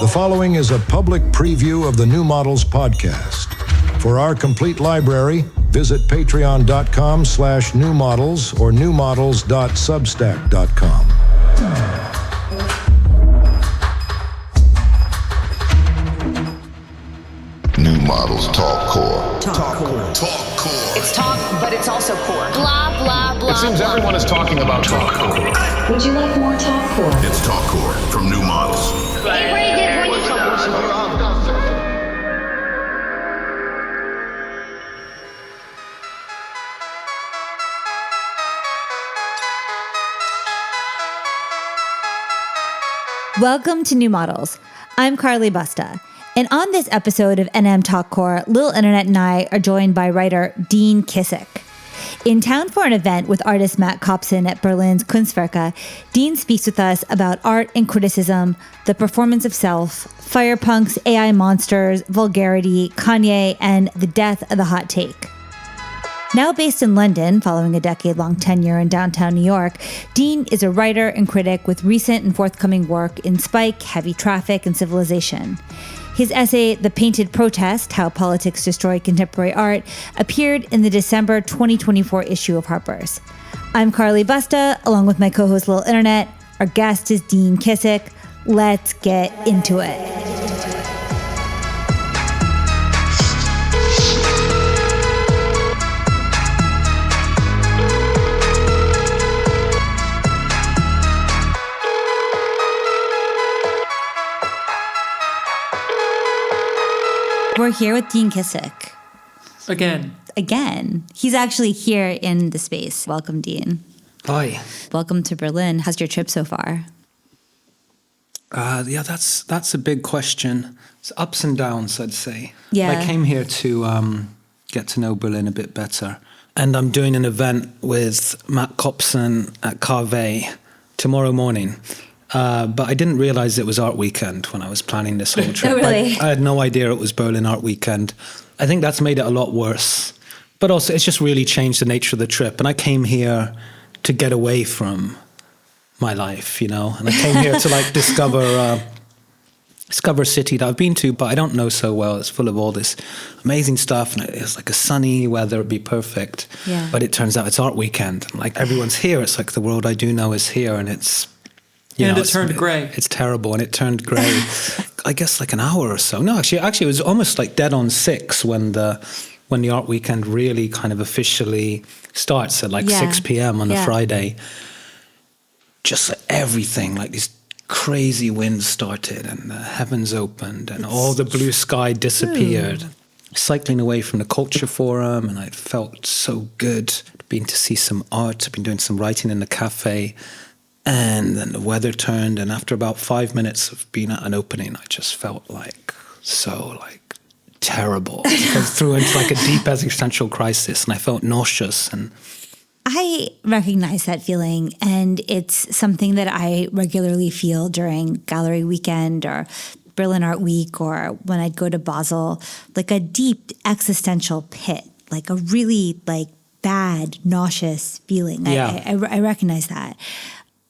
The following is a public preview of the New Models podcast. For our complete library, visit patreon.com/newmodels or newmodels.substack.com. New Models Talkcore. Talkcore. It's talk, but it's also core. Blah, blah, blah. It seems everyone is talking about Talkcore. Would you like more Talkcore? It's Talkcore from New Models. Welcome to New Models. I'm Carly Busta. And on this episode of NM Talkcore, Lil Internet and I are joined by writer Dean Kissick. In town for an event with artist Matt Copson at Berlin's Kunstwerke, Dean speaks with us about art and criticism, the performance of self, firepunks, AI monsters, vulgarity, Kanye, and the death of the hot take. Now based in London, following a decade-long tenure in downtown New York, Dean is a writer and critic with recent and forthcoming work in Spike, Heavy Traffic, and Civilization. His essay, The Painted Protest, How Politics Destroy Contemporary Art, appeared in the December 2024 issue of Harper's. I'm Carly Busta, along with my co-host Lil Internet. Our guest is Dean Kissick. Let's get into it. We're here with Dean Kissick. Again. He's actually here in the space. Welcome, Dean. Hi. Welcome to Berlin. How's your trip so far? Yeah, that's a big question. It's ups and downs, I'd say. Yeah. I came here to get to know Berlin a bit better. And I'm doing an event with Matt Copson at Carve tomorrow morning. But I didn't realize it was Art Weekend when I was planning this whole trip. Oh, really? I had no idea it was Berlin Art Weekend. I think that's made it a lot worse. But also, it's just really changed the nature of the trip. And I came here to get away from my life, you know. And I came here to discover a city that I've been to, but I don't know so well. It's full of all this amazing stuff, and it's like a sunny weather, it'd be perfect. Yeah. But it turns out it's Art Weekend, and everyone's here. It's like the world I do know is here, and it's. It turned gray. It's terrible, and it turned gray. I guess an hour or so. No, actually, it was almost dead on 6 when the Art Weekend really kind of officially starts at 6 p.m. on a Friday. Just everything, these crazy winds started, and the heavens opened, and all the blue sky disappeared. Cycling away from the Culture Forum, and I felt so good. I'd been to see some art. I've been doing some writing in the cafe. And then the weather turned, and after about 5 minutes of being at an opening, I just felt terrible. I threw into a deep existential crisis, and I felt nauseous. And I recognize that feeling, and it's something that I regularly feel during Gallery Weekend or Berlin Art Week, or when I'd go to Basel, a deep existential pit, a really bad, nauseous feeling. Yeah. I recognize that.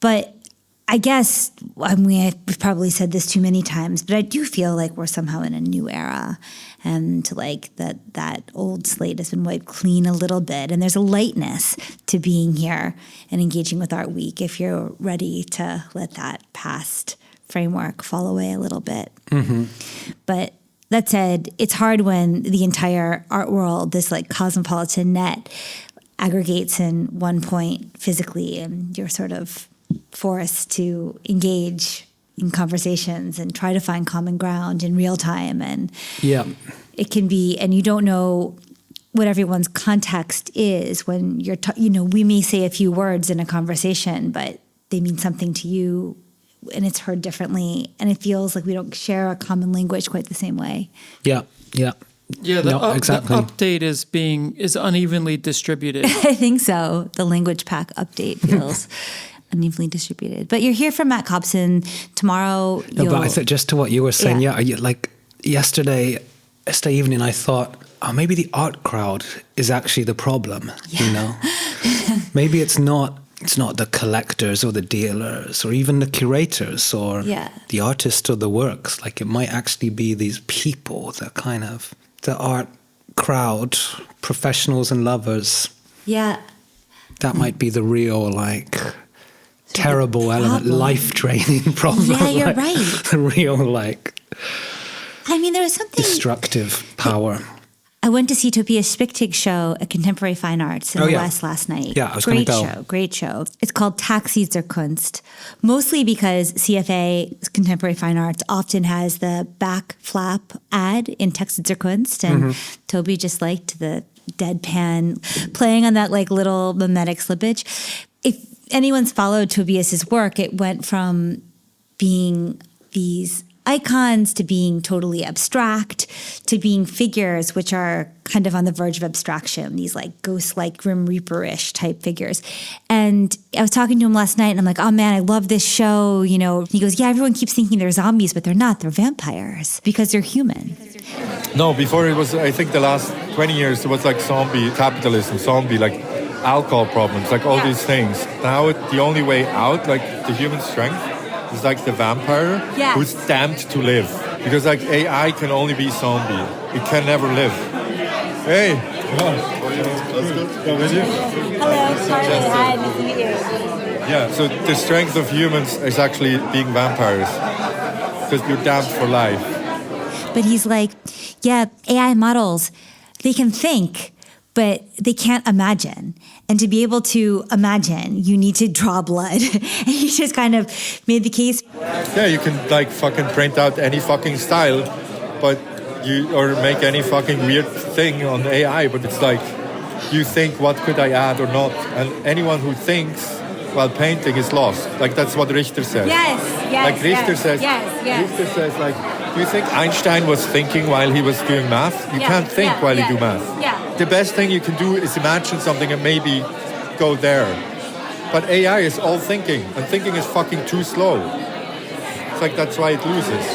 But I guess, I've probably said this too many times, but I do feel like we're somehow in a new era, and that old slate has been wiped clean a little bit. And there's a lightness to being here and engaging with Art Week if you're ready to let that past framework fall away a little bit. Mm-hmm. But that said, it's hard when the entire art world, this cosmopolitan net, aggregates in one point physically, and you're sort of forced to engage in conversations and try to find common ground in real time. And it can be, and you don't know what everyone's context is when you're, we may say a few words in a conversation, but they mean something to you and it's heard differently. And it feels like we don't share a common language quite the same way. Yeah, exactly. The update is unevenly distributed. I think so. The language pack update feels unevenly distributed. But you're here for Matt Copson tomorrow. No, but I thought just to what you were saying, yesterday evening, I thought, maybe the art crowd is actually the problem, you know? Maybe it's not it's not the collectors or the dealers or even the curators or the artists or the works. Like it might actually be these people, the art crowd, professionals and lovers. Yeah. That might be the real, like, terrible element, life-draining problem. Yeah, you're right. The real, like, I mean, there was something destructive power. I went to see Tobias Spichtig's show at Contemporary Fine Arts in the West last night. Yeah, I was going to go. Great show. It's called Taxis der Kunst, mostly because CFA, Contemporary Fine Arts, often has the back flap ad in Taxis der Kunst, and Toby just liked the deadpan playing on that like little mimetic slippage. If anyone's followed Tobias's work, it went from being these icons to being totally abstract to being figures which are kind of on the verge of abstraction, these like ghost-like Grim Reaper-ish type figures. And I was talking to him last night and I'm like, oh man, I love this show, you know. And he goes, yeah, everyone keeps thinking they're zombies, but they're not. They're vampires because they're human. No, before it was, I think the last 20 years, it was like zombie capitalism, zombie, like alcohol problems, like all these things. Now the only way out, like the human strength, is like the vampire who's damned to live. Because like AI can only be zombie. It can never live. Hey! Hello, Charlie. Hi, nice to meet you. Yeah, so the strength of humans is actually being vampires. Because you're damned for life. But he's like, yeah, AI models, they can think, but they can't imagine. And to be able to imagine, you need to draw blood. And he just kind of made the case. Yeah, you can like fucking print out any fucking style, or make any fucking weird thing on AI, but it's like, you think, what could I add or not? And anyone who thinks while painting is lost. Like that's what Richter says. Yes. Like Richter says, Richter says like, do you think Einstein was thinking while he was doing math? You can't think while you do math. Yeah. The best thing you can do is imagine something and maybe go there. But AI is all thinking, and thinking is fucking too slow. It's like that's why it loses.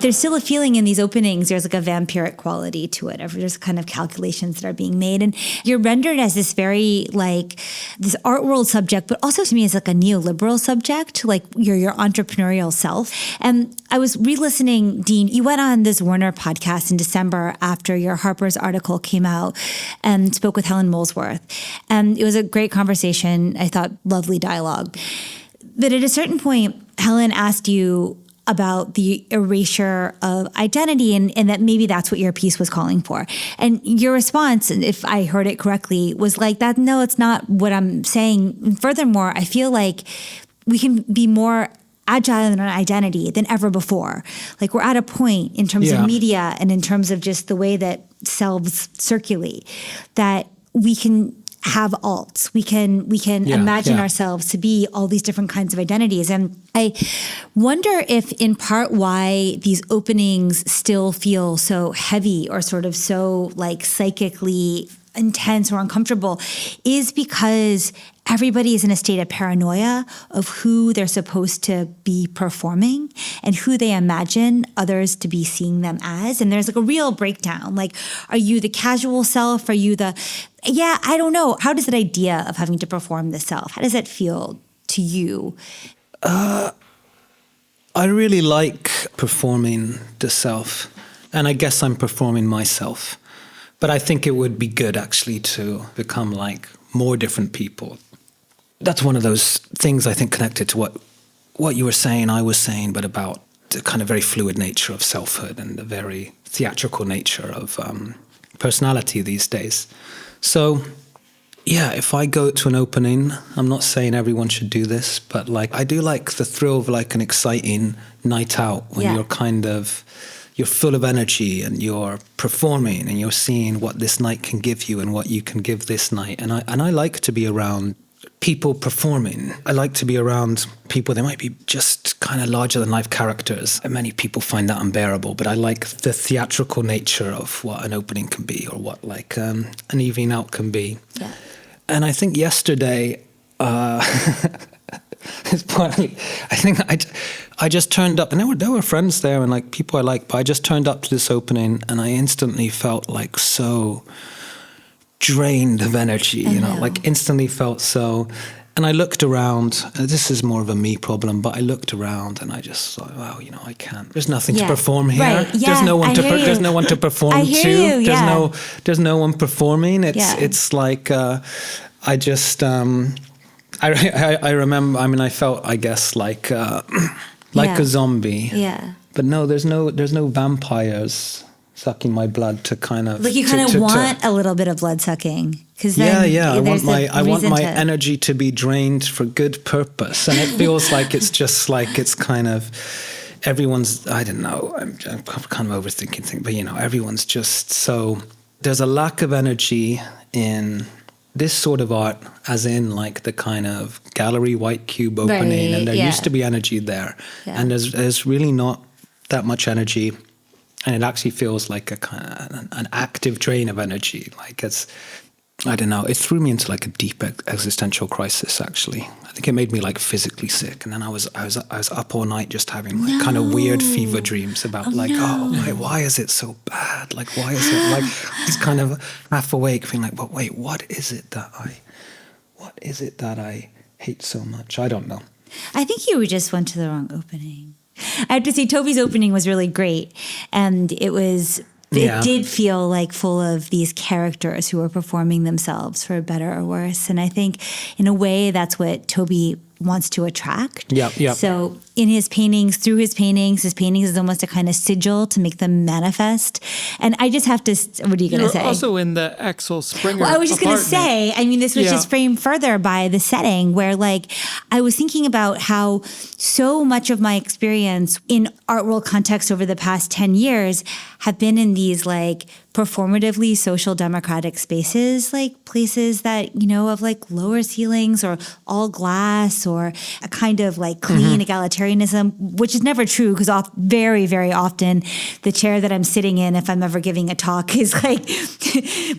There's still a feeling in these openings, there's like a vampiric quality to it. There's kind of calculations that are being made. And you're rendered as this very like this art world subject, but also to me as like a neoliberal subject, like your entrepreneurial self. And I was re-listening, Dean, you went on this Warner podcast in December after your Harper's article came out and spoke with Helen Molesworth. And it was a great conversation. I thought lovely dialogue. But at a certain point, Helen asked you about the erasure of identity and that maybe that's what your piece was calling for. And your response, if I heard it correctly, was like that, no, it's not what I'm saying. And furthermore, I feel like we can be more agile in our identity than ever before. Like we're at a point in terms of media and in terms of just the way that selves circulate that we can have alts. We can imagine ourselves to be all these different kinds of identities. And I wonder if in part why these openings still feel so heavy or sort of so like psychically intense or uncomfortable is because everybody is in a state of paranoia of who they're supposed to be performing and who they imagine others to be seeing them as. And there's like a real breakdown. Like, are you the casual self? Are you I don't know. How does that idea of having to perform the self, how does that feel to you? I really like performing the self. And I guess I'm performing myself. But I think it would be good actually to become like more different people. That's one of those things I think connected to what you were saying, I was saying, but about the kind of very fluid nature of selfhood and the very theatrical nature of personality these days. So, if I go to an opening, I'm not saying everyone should do this, but like I do like the thrill of like an exciting night out when you're full of energy and you're performing and you're seeing what this night can give you and what you can give this night. And I like to be around people performing. I like to be around people, they might be just kind of larger than life characters. And many people find that unbearable, but I like the theatrical nature of what an opening can be or what like an evening out can be. Yeah. And I think yesterday, it's funny. I think I just turned up, and there were friends there and like people I like, but I just turned up to this opening and I instantly felt like so drained of energy, you know, like instantly felt so. And I looked around, this is more of a me problem, but I looked around and I just thought, wow, you know, I can't, there's nothing to perform here. Right. Yeah, there's no one to perform I to. hear you, There's no one performing. It's like, I just, I remember, I mean, I felt, I guess, like a zombie. Yeah. But no, there's no vampires sucking my blood to kind of like you kind of want a little bit of blood sucking because I want my energy to be drained for good purpose, and it feels like it's just like it's kind of everyone's, I don't know, I'm kind of overthinking things, but you know, everyone's just so, there's a lack of energy in this sort of art, as in like the kind of gallery white cube opening, and there used to be energy there, and there's really not that much energy. And it actually feels like a kind of an active drain of energy. Like it's, I don't know, it threw me into like a deep existential crisis, actually. I think it made me like physically sick. And then I was up all night just having like kind of weird fever dreams about why is it so bad? Like, why is it like, it's kind of half awake feeling like, but wait, what is it that I hate so much? I don't know. I think you just went to the wrong opening. I have to say, Toby's opening was really great, and it did feel like full of these characters who were performing themselves for better or worse. And I think, in a way, that's what Toby wants to attract. Yeah. So in his paintings, his paintings is almost a kind of sigil to make them manifest. And I just have to, what are you going to say? Also in the Axel Springer I was just going to say, I mean, this was just framed further by the setting where like, I was thinking about how so much of my experience in art world context over the past 10 years have been in these like performatively social democratic spaces, like places that, you know, of like lower ceilings or all glass or a kind of like clean egalitarianism, which is never true because very, very often the chair that I'm sitting in, if I'm ever giving a talk, is like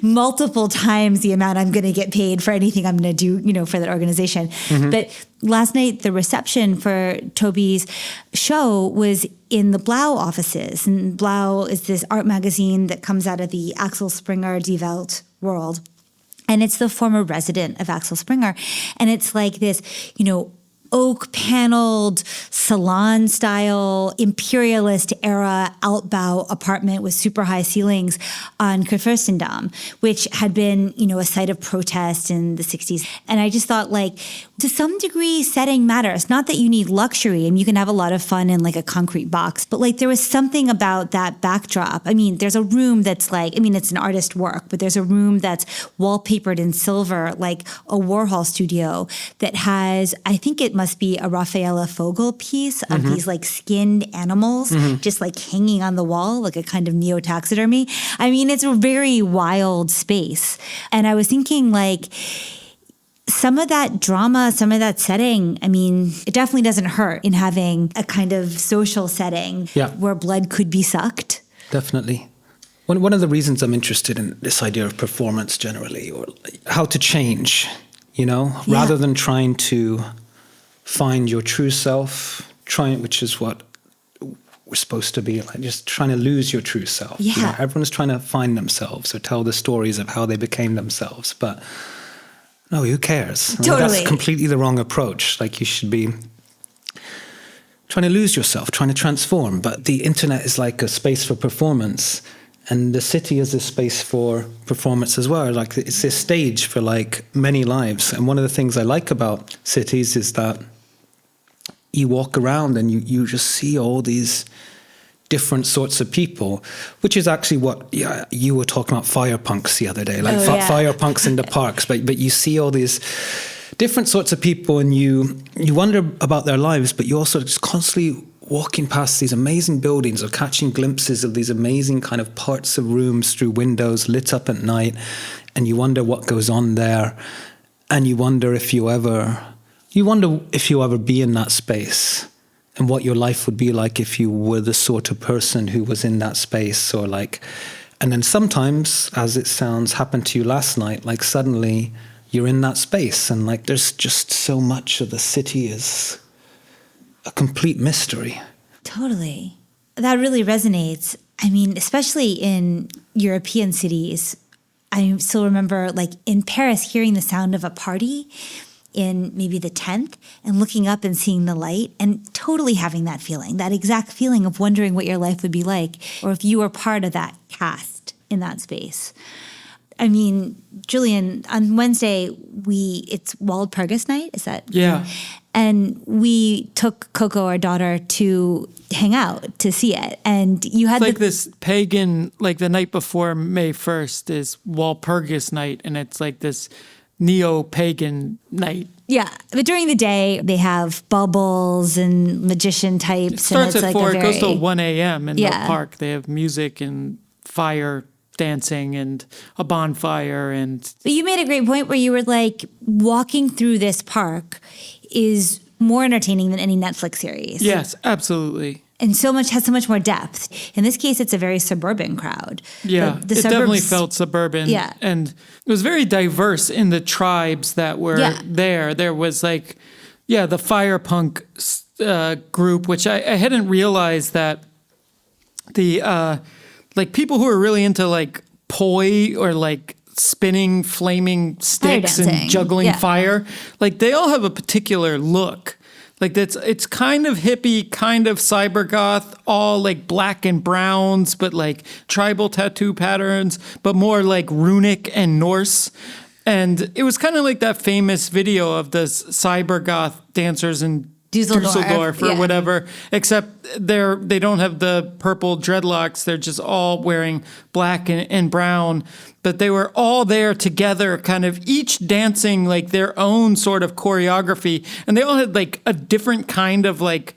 multiple times the amount I'm going to get paid for anything I'm going to do, you know, for that organization. But last night, the reception for Toby's show was in the Blau offices. And Blau is this art magazine that comes out of the Axel Springer Die Welt world. And it's the former resident of Axel Springer. And it's like this, you know, oak-paneled, salon-style, imperialist era Altbau apartment with super high ceilings on Kurfürstendamm, which had been, you know, a site of protest in the 60s. And I just thought, like, to some degree, setting matters. Not that you need luxury and you can have a lot of fun in like a concrete box, but like there was something about that backdrop. I mean, there's a room that's like, I mean, it's an artist work, but there's a room that's wallpapered in silver, like a Warhol studio that has, I think it must be a Raffaella Fogel piece of these like skinned animals just like hanging on the wall, like a kind of neo-taxidermy. I mean, it's a very wild space. And I was thinking like, some of that drama, some of that setting, I mean, it definitely doesn't hurt in having a kind of social setting where blood could be sucked. Definitely. One of the reasons I'm interested in this idea of performance generally, or how to change, you know, rather than trying to find your true self, which is what we're supposed to be, like just trying to lose your true self. Yeah. You know, everyone's trying to find themselves or tell the stories of how they became themselves, but no, who cares? Totally. I mean, that's completely the wrong approach. Like you should be trying to lose yourself, trying to transform. But the internet is like a space for performance, and the city is a space for performance as well. Like it's a stage for like many lives. And one of the things I like about cities is that you walk around and you just see all these different sorts of people, which is actually what you were talking about fire punks the other day, like fire punks in the parks. But you see all these different sorts of people, and you wonder about their lives, but you also just constantly walking past these amazing buildings or catching glimpses of these amazing kind of parts of rooms through windows lit up at night, and you wonder what goes on there, and you wonder if you ever be in that space. And what your life would be like if you were the sort of person who was in that space, or like, and then sometimes, as it sounds, happened to you last night, like suddenly you're in that space, and like there's just so much of the city is a complete mystery. Totally. That really resonates. I mean, especially in European cities, I still remember like in Paris hearing the sound of a party in maybe the 10th and looking up and seeing the light and totally having that feeling, that exact feeling of wondering what your life would be like or if you were part of that cast in that space. I mean, Julian, on Wednesday, it's Walpurgis night, is that? Yeah. And we took Coco, our daughter, to hang out, to see it. And you had like this pagan, like the night before May 1st is Walpurgis night, and it's like this neo-pagan night. Yeah, but during the day, they have bubbles and magician types. It starts and at it's 4, it goes till 1 a.m. in the Yeah. park. They have music and fire dancing and a bonfire. But you made a great point where you were like, walking through this park is more entertaining than any Netflix series. Yes, absolutely. And has so much more depth. In this case, it's a very suburban crowd. Yeah, The it suburbs, definitely felt suburban. Yeah. And it was very diverse in the tribes that were there. There was like, the fire punk group, which I hadn't realized that the like people who are really into like poi or like spinning flaming sticks and juggling fire, like they all have a particular look. Like it's kind of hippie, kind of cyber goth, all like black and browns, but like tribal tattoo patterns, but more like runic and Norse. And it was kind of like that famous video of the cyber goth dancers in Dusseldorf or whatever, except they don't have the purple dreadlocks. They're just all wearing black and brown. But they were all there together, kind of each dancing like their own sort of choreography. And they all had like a different kind of like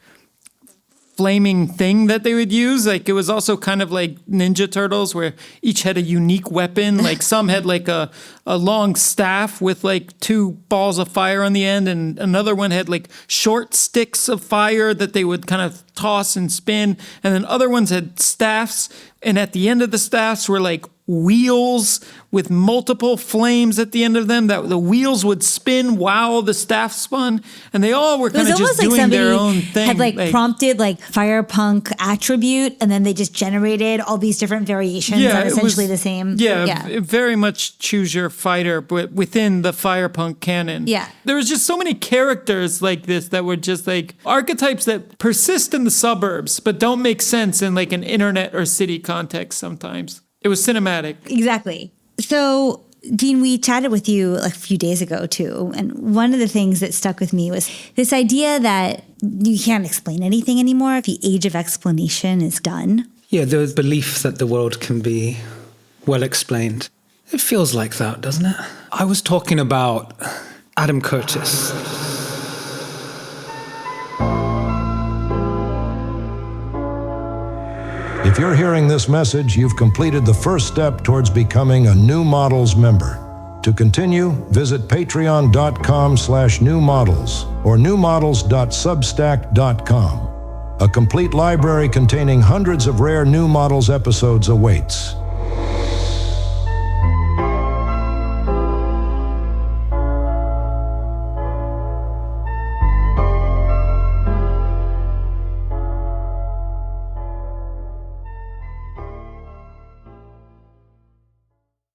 flaming thing that they would use. Like it was also kind of like Ninja Turtles where each had a unique weapon. Like some had like a long staff with like 2 balls of fire on the end, and another one had like short sticks of fire that they would kind of toss and spin. And then other ones had staffs, and at the end of the staffs were like wheels with multiple flames at the end of them that the wheels would spin while the staff spun, and they all were kind of just like doing their own thing. Had like prompted like fire punk attribute, and then they just generated all these different variations on essentially the same. Yeah, very much choose your fighter, but within the fire punk canon. Yeah, there was just so many characters like this that were just like archetypes that persist in the suburbs but don't make sense in like an internet or city context sometimes. It was cinematic. Exactly. So, Dean, we chatted with you like a few days ago too, and one of the things that stuck with me was this idea that you can't explain anything anymore. The age of explanation is done. Yeah, the belief that the world can be well explained. It feels like that, doesn't it? I was talking about Adam Curtis. If you're hearing this message, you've completed the first step towards becoming a New Models member. To continue, visit patreon.com/newmodels or newmodels.substack.com. A complete library containing hundreds of rare New Models episodes awaits.